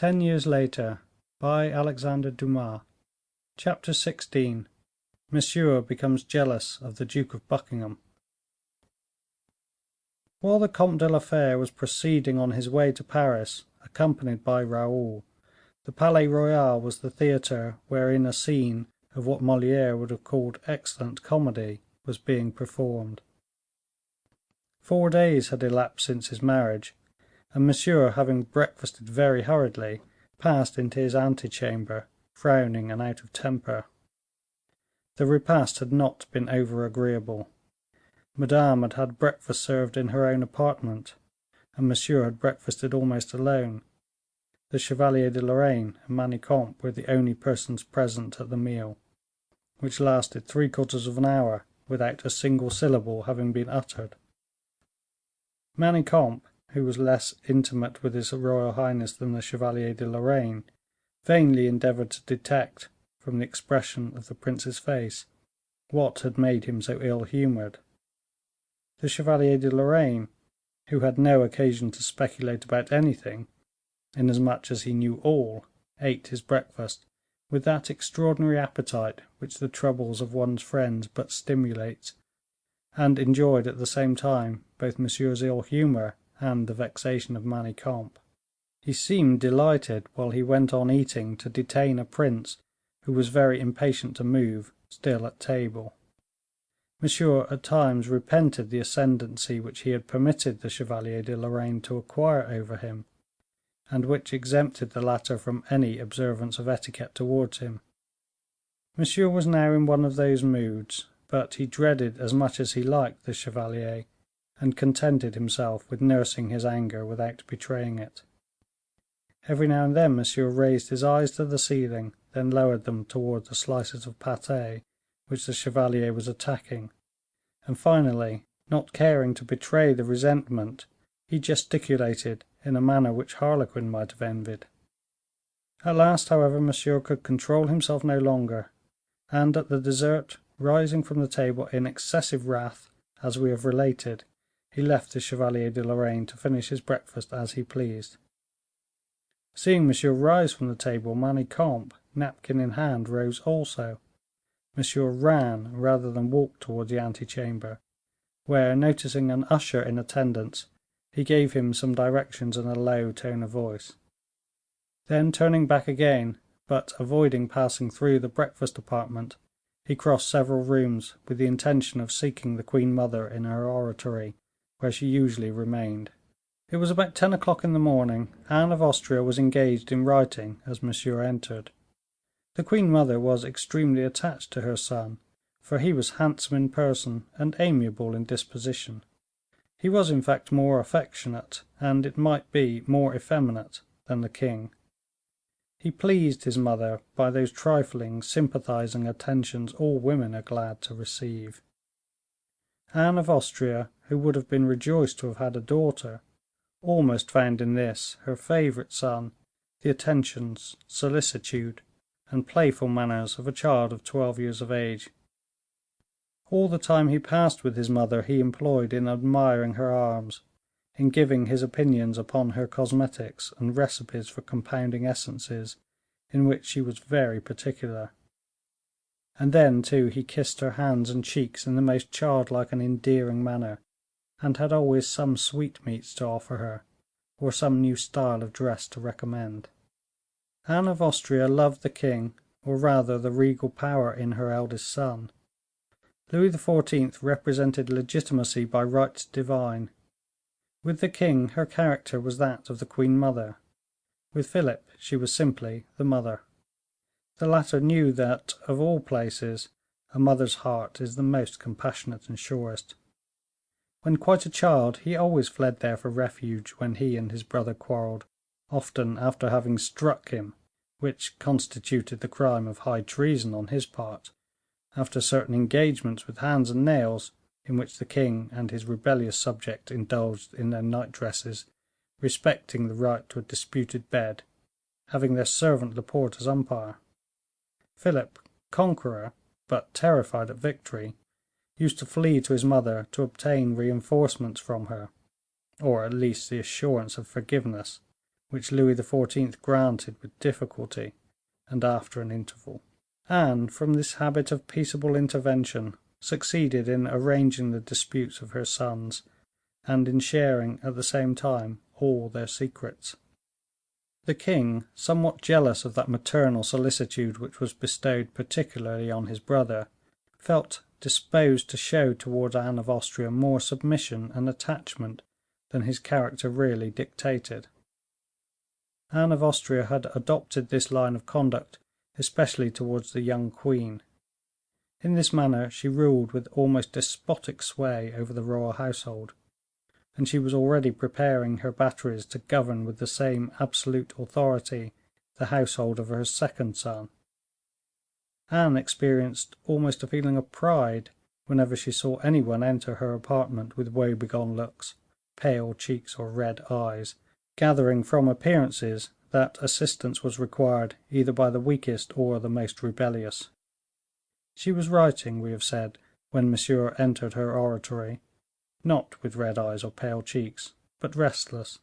10 Years Later, by Alexandre Dumas. Chapter 16. Monsieur becomes jealous of the Duke of Buckingham. While the Comte de la Fere was proceeding on his way to Paris, accompanied by Raoul, the Palais Royal was the theatre wherein a scene of what Moliere would have called excellent comedy was being performed. 4 days had elapsed since his marriage, and Monsieur, having breakfasted very hurriedly, passed into his antechamber, frowning and out of temper. The repast had not been over agreeable. Madame had had breakfast served in her own apartment, and Monsieur had breakfasted almost alone. The Chevalier de Lorraine and Manicamp were the only persons present at the meal, which lasted 3/4 of an hour without a single syllable having been uttered. Manicamp, who was less intimate with his Royal Highness than the Chevalier de Lorraine, vainly endeavoured to detect, from the expression of the prince's face, what had made him so ill humoured. The Chevalier de Lorraine, who had no occasion to speculate about anything, inasmuch as he knew all, ate his breakfast with that extraordinary appetite which the troubles of one's friends but stimulates, and enjoyed at the same time both Monsieur's ill humour and the vexation of Manicamp. He seemed delighted, while he went on eating, to detain a prince who was very impatient to move, still at table. Monsieur at times repented the ascendancy which he had permitted the Chevalier de Lorraine to acquire over him, and which exempted the latter from any observance of etiquette towards him. Monsieur was now in one of those moods, but he dreaded as much as he liked the chevalier, and contented himself with nursing his anger without betraying it. Every now and then Monsieur raised his eyes to the ceiling, then lowered them towards the slices of pate which the chevalier was attacking, and finally, not caring to betray the resentment, he gesticulated in a manner which Harlequin might have envied. At last, however, Monsieur could control himself no longer, and at the dessert, rising from the table in excessive wrath, as we have related, he left the Chevalier de Lorraine to finish his breakfast as he pleased. Seeing Monsieur rise from the table, Manicamp, napkin in hand, rose also. Monsieur ran rather than walked towards the antechamber, where, noticing an usher in attendance, he gave him some directions in a low tone of voice. Then turning back again, but avoiding passing through the breakfast apartment, he crossed several rooms with the intention of seeking the queen mother in her oratory, where she usually remained. It was about 10 o'clock in the morning. Anne of Austria was engaged in writing as Monsieur entered. The queen mother was extremely attached to her son, for he was handsome in person and amiable in disposition. He was in fact more affectionate, and it might be more effeminate, than the king. He pleased his mother by those trifling, sympathizing attentions all women are glad to receive. Anne of Austria, who would have been rejoiced to have had a daughter, almost found in this, her favorite son, the attentions, solicitude, and playful manners of a child of 12 years of age. All the time he passed with his mother he employed in admiring her arms, in giving his opinions upon her cosmetics and recipes for compounding essences, in which she was very particular. And then, too, he kissed her hands and cheeks in the most childlike and endearing manner, and had always some sweetmeats to offer her, or some new style of dress to recommend. Anne of Austria loved the king, or rather the regal power in her eldest son. Louis XIV. Represented legitimacy by rights divine. With the king her character was that of the queen mother. With Philip she was simply the mother. The latter knew that, of all places, a mother's heart is the most compassionate and surest. When quite a child, he always fled there for refuge when he and his brother quarrelled, often after having struck him, which constituted the crime of high treason on his part, after certain engagements with hands and nails, in which the king and his rebellious subject indulged in their night dresses, respecting the right to a disputed bed, having their servant Laporte as umpire. Philip, conqueror, but terrified at victory, used to flee to his mother to obtain reinforcements from her, or at least the assurance of forgiveness, which Louis XIV granted with difficulty and after an interval. Anne, from this habit of peaceable intervention, succeeded in arranging the disputes of her sons, and in sharing at the same time all their secrets. The king, somewhat jealous of that maternal solicitude which was bestowed particularly on his brother, felt disposed to show towards Anne of Austria more submission and attachment than his character really dictated. Anne of Austria had adopted this line of conduct especially towards the young queen. In this manner she ruled with almost despotic sway over the royal household, and she was already preparing her batteries to govern with the same absolute authority the household of her second son. Anne experienced almost a feeling of pride whenever she saw anyone enter her apartment with woebegone looks, pale cheeks, or red eyes, gathering from appearances that assistance was required either by the weakest or the most rebellious. She was writing, we have said, when Monsieur entered her oratory, not with red eyes or pale cheeks, but restless,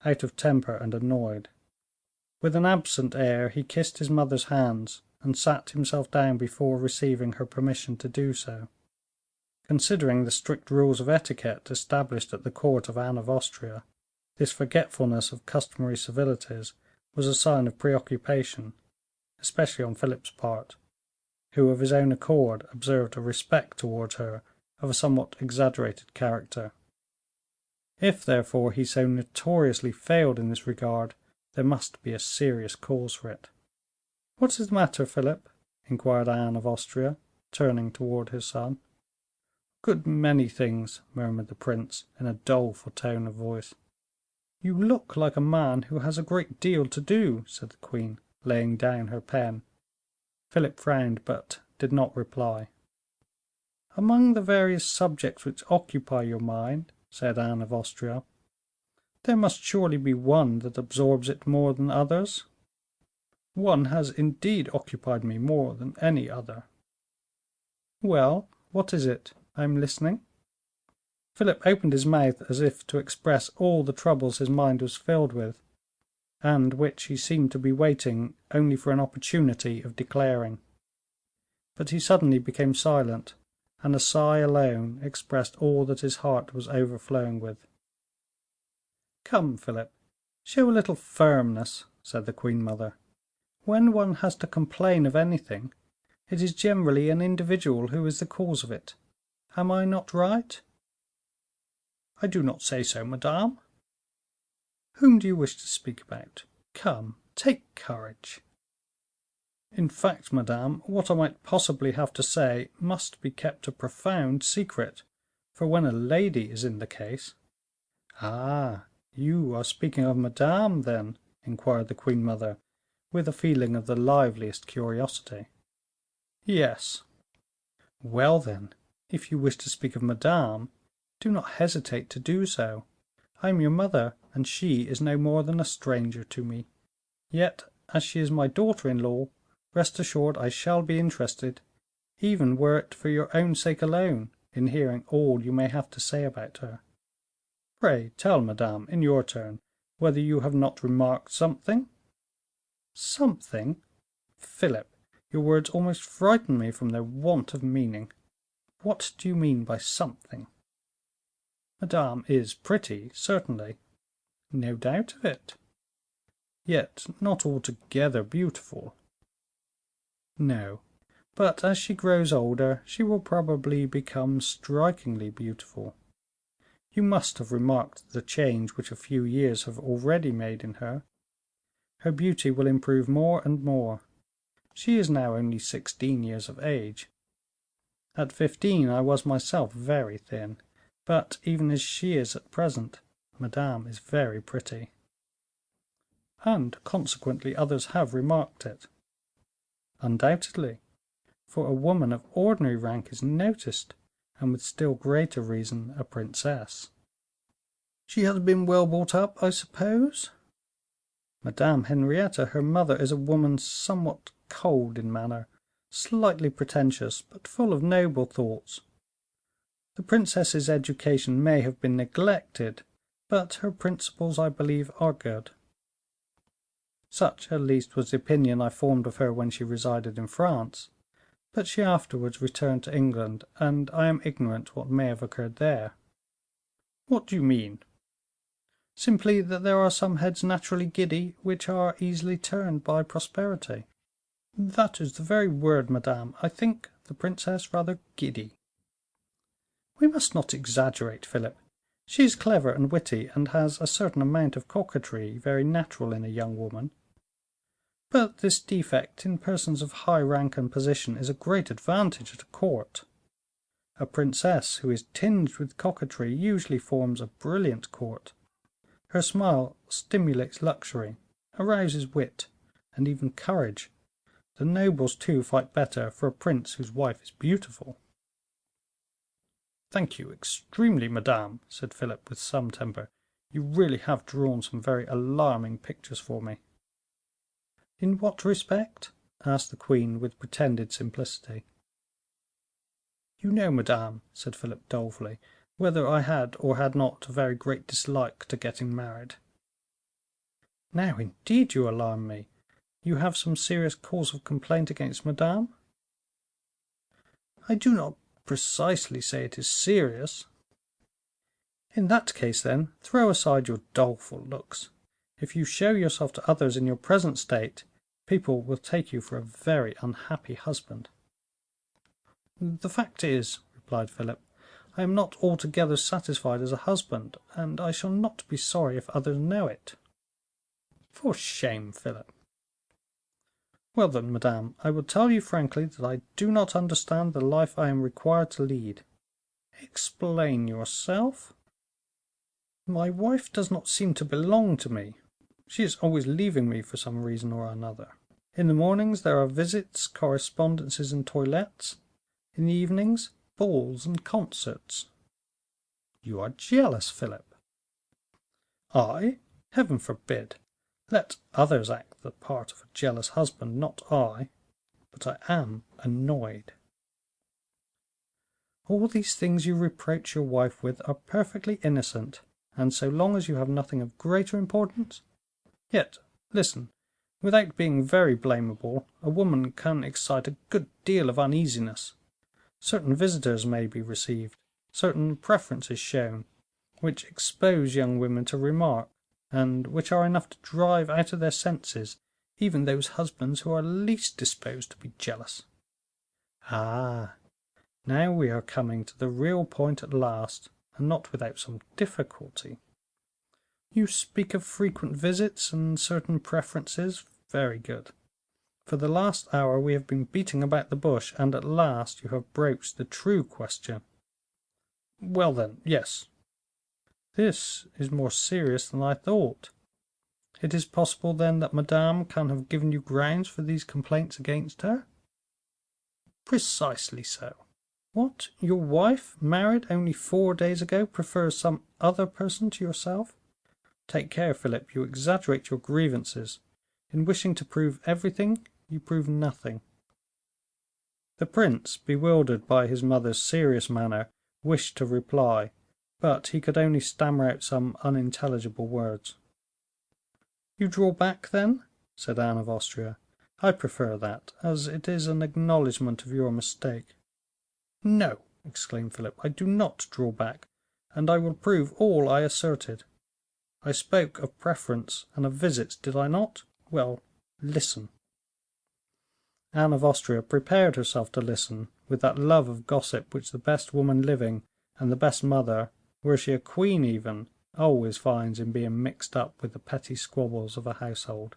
out of temper and annoyed. With an absent air he kissed his mother's hands, and sat himself down before receiving her permission to do so. Considering the strict rules of etiquette established at the court of Anne of Austria, this forgetfulness of customary civilities was a sign of preoccupation, especially on Philip's part, who of his own accord observed a respect towards her of a somewhat exaggerated character. If, therefore, he so notoriously failed in this regard, there must be a serious cause for it. "What is the matter, Philip?" inquired Anne of Austria, turning toward her son. "A good many things," murmured the prince, in a doleful tone of voice. "You look like a man who has a great deal to do," said the queen, laying down her pen. Philip frowned, but did not reply. "Among the various subjects which occupy your mind," said Anne of Austria, "there must surely be one that absorbs it more than others." "One has indeed occupied me more than any other." "Well, what is it? I am listening." Philip opened his mouth as if to express all the troubles his mind was filled with, and which he seemed to be waiting only for an opportunity of declaring. But he suddenly became silent, and a sigh alone expressed all that his heart was overflowing with. "Come, Philip, show a little firmness," said the queen mother. "When one has to complain of anything, it is generally an individual who is the cause of it. Am I not right?" "I do not say so, madame." "Whom do you wish to speak about? Come, take courage." "In fact, madame, what I might possibly have to say must be kept a profound secret, for when a lady is in the case." "Ah, you are speaking of madame, then?" inquired the queen mother, with a feeling of the liveliest curiosity. "Yes." "Well, then, if you wish to speak of madame, do not hesitate to do so. I am your mother, and she is no more than a stranger to me. Yet, as she is my daughter in law, rest assured I shall be interested, even were it for your own sake alone, in hearing all you may have to say about her. Pray tell madame, in your turn, whether you have not remarked something." "Something? Philip, your words almost frighten me from their want of meaning. What do you mean by something?" "Madame is pretty, certainly." "No doubt of it." "Yet not altogether beautiful." "No, but as she grows older, she will probably become strikingly beautiful. You must have remarked the change which a few years have already made in her. Her beauty will improve more and more. She is now only 16 years of age. At 15 I was myself very thin, but even as she is at present, Madame is very pretty." "And consequently others have remarked it." "Undoubtedly, for a woman of ordinary rank is noticed, and with still greater reason a princess." "She has been well brought up, I suppose?" "Madame Henrietta, her mother, is a woman somewhat cold in manner, slightly pretentious, but full of noble thoughts. The princess's education may have been neglected, but her principles, I believe, are good." Such, at least, was the opinion I formed of her when she resided in France, but she afterwards returned to England, and I am ignorant what may have occurred there." "What do you mean?" "Simply that there are some heads naturally giddy, which are easily turned by prosperity." "That is the very word, madame. I think the princess rather giddy." "We must not exaggerate, Philip. She is clever and witty, and has a certain amount of coquetry very natural in a young woman. But this defect in persons of high rank and position is a great advantage at a court. A princess who is tinged with coquetry usually forms a brilliant court. Her smile stimulates luxury, arouses wit, and even courage. The nobles, too, fight better for a prince whose wife is beautiful." "Thank you extremely, madame," said Philip, with some temper. "You really have drawn some very alarming pictures for me." "In what respect?" asked the queen, with pretended simplicity. "You know, madame," said Philip, dolefully, "whether I had or had not a very great dislike to getting married." "Now, indeed, you alarm me. You have some serious cause of complaint against Madame?" "I do not precisely say it is serious." "In that case, then, throw aside your doleful looks. If you show yourself to others in your present state, people will take you for a very unhappy husband." "The fact is," replied Philip, "I am not altogether satisfied as a husband, and I shall not be sorry if others know it." "For shame, Philip." "Well, then, madame, I will tell you frankly that I do not understand the life I am required to lead." "Explain yourself." "My wife does not seem to belong to me. She is always leaving me for some reason or another. In the mornings there are visits, correspondences, and toilettes; in the evenings, balls and concerts." "You are jealous, Philip." "I? Heaven forbid! Let others act the part of a jealous husband, not I. But I am annoyed." "All these things you reproach your wife with are perfectly innocent, and so long as you have nothing of greater importance. Yet, listen, without being very blamable, a woman can excite a good deal of uneasiness. Certain visitors may be received, certain preferences shown, which expose young women to remark, and which are enough to drive out of their senses even those husbands who are least disposed to be jealous." "Ah! now we are coming to the real point at last, and not without some difficulty. You speak of frequent visits and certain preferences; very good. For the last hour we have been beating about the bush, and at last you have broached the true question." "Well, then, yes." "This is more serious than I thought. It is possible, then, that Madame can have given you grounds for these complaints against her?" "Precisely so." "What, your wife, married only 4 days ago, prefers some other person to yourself? Take care, Philip, you exaggerate your grievances. In wishing to prove everything, you prove nothing." The prince, bewildered by his mother's serious manner, wished to reply, but he could only stammer out some unintelligible words. "You draw back, then?" said Anne of Austria. "I prefer that, as it is an acknowledgement of your mistake." "No," exclaimed Philip, "I do not draw back, and I will prove all I asserted. I spoke of preference and of visits, did I not? Well, listen." Anne of Austria prepared herself to listen, with that love of gossip which the best woman living, and the best mother, were she a queen even, always finds in being mixed up with the petty squabbles of a household.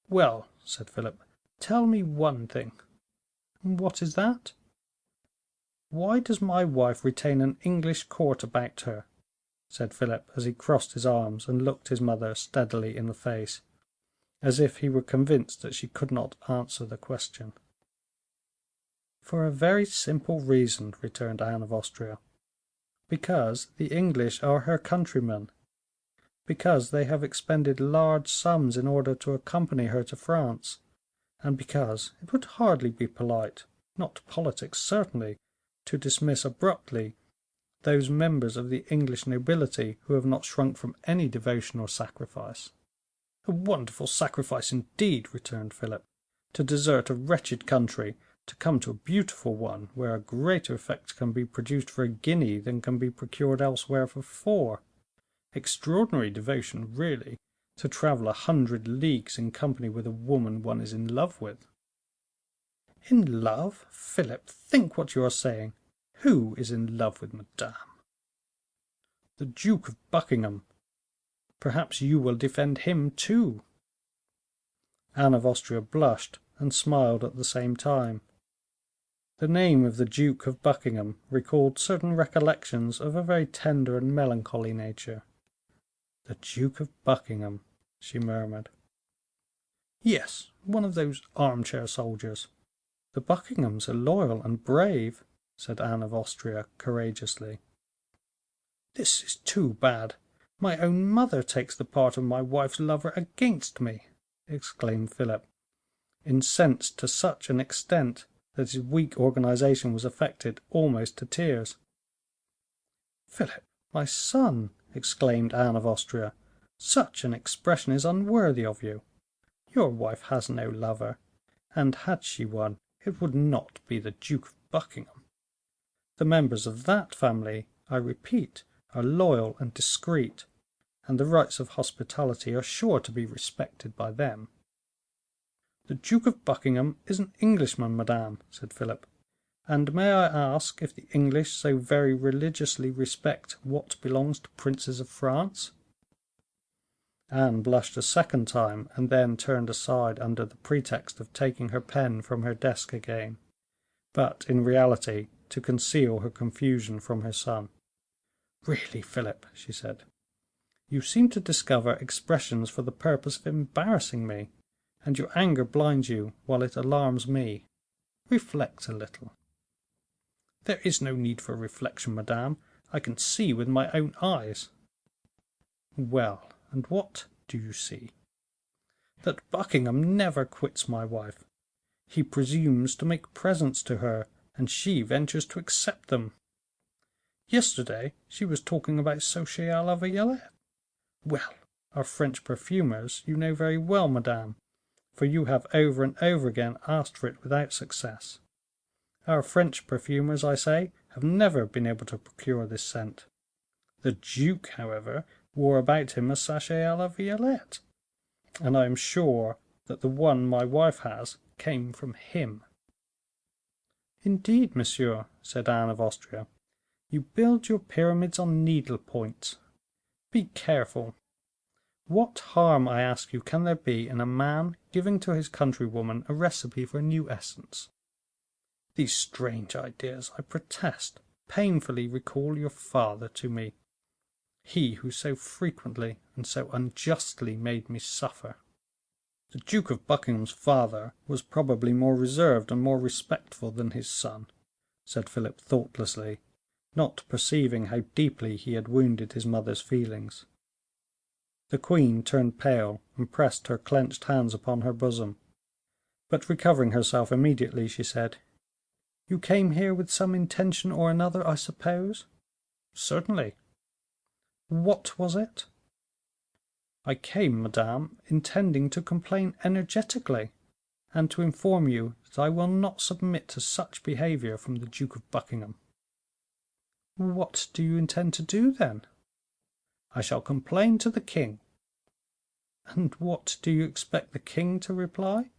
"Well," said Philip, "tell me one thing." "What is that?" "Why does my wife retain an English court about her?" said Philip, as he crossed his arms and looked his mother steadily in the face, as if he were convinced that she could not answer the question. "For a very simple reason," returned Anne of Austria. "Because the English are her countrymen; because they have expended large sums in order to accompany her to France; and because it would hardly be polite, not politic certainly, to dismiss abruptly those members of the English nobility who have not shrunk from any devotion or sacrifice. "A wonderful sacrifice indeed," returned Philip, "to desert a wretched country to come to a beautiful one, where a greater effect can be produced for a guinea than can be procured elsewhere for 4. Extraordinary devotion, really, to travel 100 leagues in company with a woman one is in love with." "In love! Philip, think what you are saying. Who is in love with Madame?" "The Duke of Buckingham. Perhaps you will defend him, too." Anne of Austria blushed and smiled at the same time. The name of the Duke of Buckingham recalled certain recollections of a very tender and melancholy nature. "The Duke of Buckingham," she murmured. "Yes, one of those armchair soldiers. The Buckinghams are loyal and brave," said Anne of Austria, courageously. "This is too bad. My own mother takes the part of my wife's lover against me," exclaimed Philip, incensed to such an extent that his weak organization was affected almost to tears. "Philip, my son," exclaimed Anne of Austria, "such an expression is unworthy of you. Your wife has no lover, and had she one, it would not be the Duke of Buckingham. The members of that family, I repeat, are loyal and discreet, and the rights of hospitality are sure to be respected by them." "The Duke of Buckingham is an Englishman, madame," said Philip; "and may I ask if the English so very religiously respect what belongs to princes of France?" Anne blushed a second time, and then turned aside under the pretext of taking her pen from her desk again, but, in reality, to conceal her confusion from her son. "Really, Philip," she said, "you seem to discover expressions for the purpose of embarrassing me, and your anger blinds you while it alarms me. Reflect a little." "There is no need for reflection, madame; I can see with my own eyes." "Well, and what do you see?" "That Buckingham never quits my wife. He presumes to make presents to her, and she ventures to accept them. Yesterday she was talking about sachet a la violette. Well, our French perfumers, you know very well, madame, for you have over and over again asked for it without success. Our French perfumers, I say, have never been able to procure this scent. The duke, however, wore about him a sachet a la violette, and I am sure that the one my wife has came from him." "Indeed, monsieur," said Anne of Austria, "you build your pyramids on needle points. Be careful. What harm, I ask you, can there be in a man giving to his countrywoman a recipe for a new essence? These strange ideas, I protest, painfully recall your father to me, he who so frequently and so unjustly made me suffer." "The Duke of Buckingham's father was probably more reserved and more respectful than his son," said Philip, thoughtlessly, not perceiving how deeply he had wounded his mother's feelings. The queen turned pale, and pressed her clenched hands upon her bosom; but recovering herself immediately, she said, "You came here with some intention or another, I suppose?" "Certainly." "What was it?" "I came, madame, intending to complain energetically, and to inform you that I will not submit to such behavior from the Duke of Buckingham." "What do you intend to do, then?" "I shall complain to the king." "And what do you expect the king to reply?"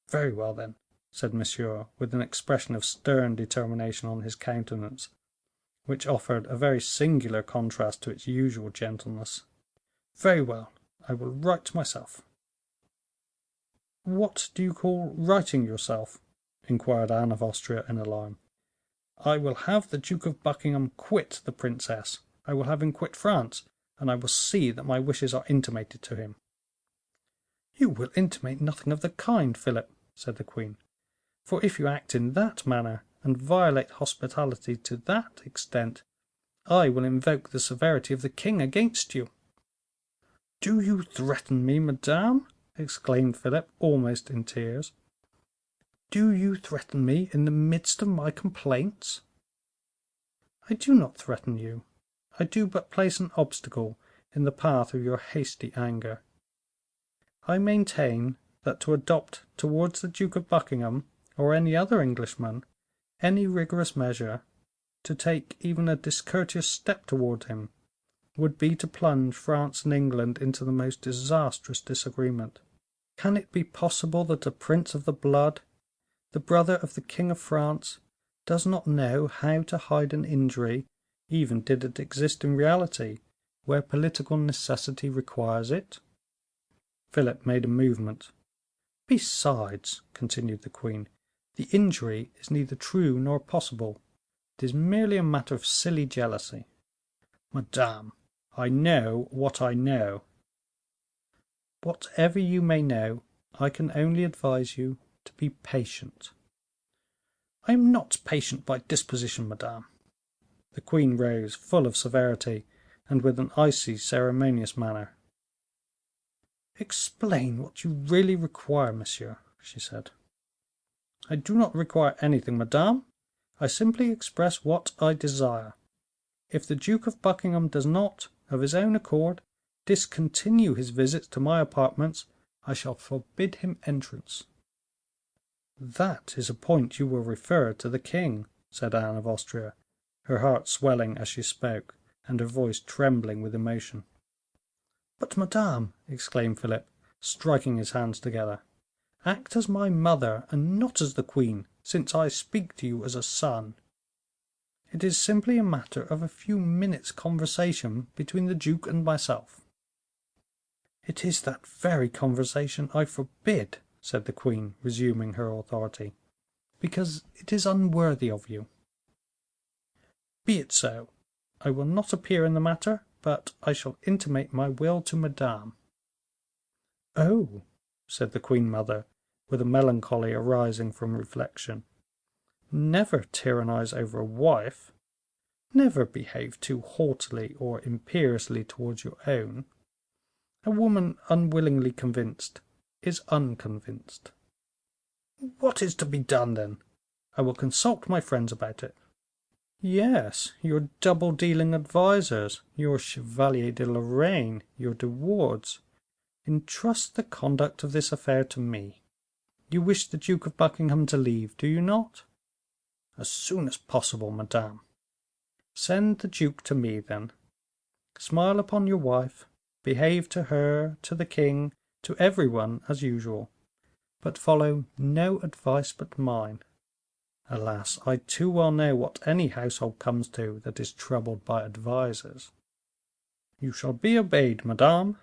"Very well, then," said Monsieur, with an expression of stern determination on his countenance, which offered a very singular contrast to its usual gentleness. "Very well, I will write myself." "What do you call writing yourself?" inquired Anne of Austria, in alarm. "I will have the Duke of Buckingham quit the princess, I will have him quit France, and I will see that my wishes are intimated to him." "You will intimate nothing of the kind, Philip," said the queen; "for if you act in that manner, and violate hospitality to that extent, I will invoke the severity of the king against you." "Do you threaten me, madame?" exclaimed Philip, almost in tears. "Do you threaten me in the midst of my complaints?" "I do not threaten you; I do but place an obstacle in the path of your hasty anger. I maintain that to adopt towards the Duke of Buckingham, or any other Englishman, any rigorous measure, to take even a discourteous step towards him, would be to plunge France and England into the most disastrous disagreement. Can it be possible that a prince of the blood, the brother of the King of France, does not know how to hide an injury, even did it exist in reality, where political necessity requires it?" Philip made a movement. "Besides," continued the queen, "the injury is neither true nor possible. It is merely a matter of silly jealousy." "Madame, I know what I know." "Whatever you may know, I can only advise you to be patient." "I am not patient by disposition, madame." The queen rose, full of severity, and with an icy, ceremonious manner. "Explain what you really require, monsieur," she said. "I do not require anything, madame; I simply express what I desire. If the Duke of Buckingham does not, of his own accord, discontinue his visits to my apartments, I shall forbid him entrance." "That is a point you will refer to the king," said Anne of Austria, her heart swelling as she spoke, and her voice trembling with emotion. "But, madame," exclaimed Philip, striking his hands together, "act as my mother, and not as the queen, since I speak to you as a son. It is simply a matter of a few minutes' conversation between the duke and myself." "It is that very conversation I forbid," said the queen, resuming her authority, "because it is unworthy of you." "Be it so. I will not appear in the matter, but I shall intimate my will to Madame." "Oh!" said the queen mother, with a melancholy arising from reflection, "never tyrannize over a wife; never behave too haughtily or imperiously towards your own. A woman unwillingly convinced is unconvinced." "What is to be done, then? I will consult my friends about it." "Yes, your double dealing advisers, your Chevalier de Lorraine, your De Wardes. Entrust the conduct of this affair to me. You wish the Duke of Buckingham to leave, do you not?" "As soon as possible, madame." "Send the duke to me, then. Smile upon your wife, behave to her, to the king, to every one as usual, but follow no advice but mine. Alas! I too well know what any household comes to that is troubled by advisers." "You shall be obeyed, madame."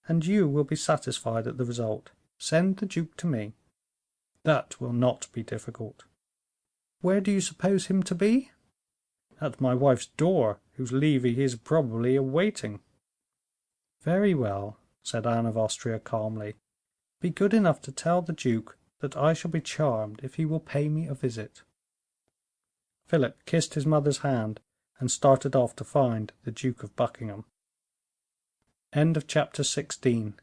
"And you will be satisfied at the result. Send the duke to me." "That will not be difficult." "Where do you suppose him to be?" "At my wife's door, whose leave he is probably awaiting." "Very well," said Anne of Austria, calmly, "be good enough to tell the duke that I shall be charmed if he will pay me a visit." Philip kissed his mother's hand, and started off to find the Duke of Buckingham. Chapter 17.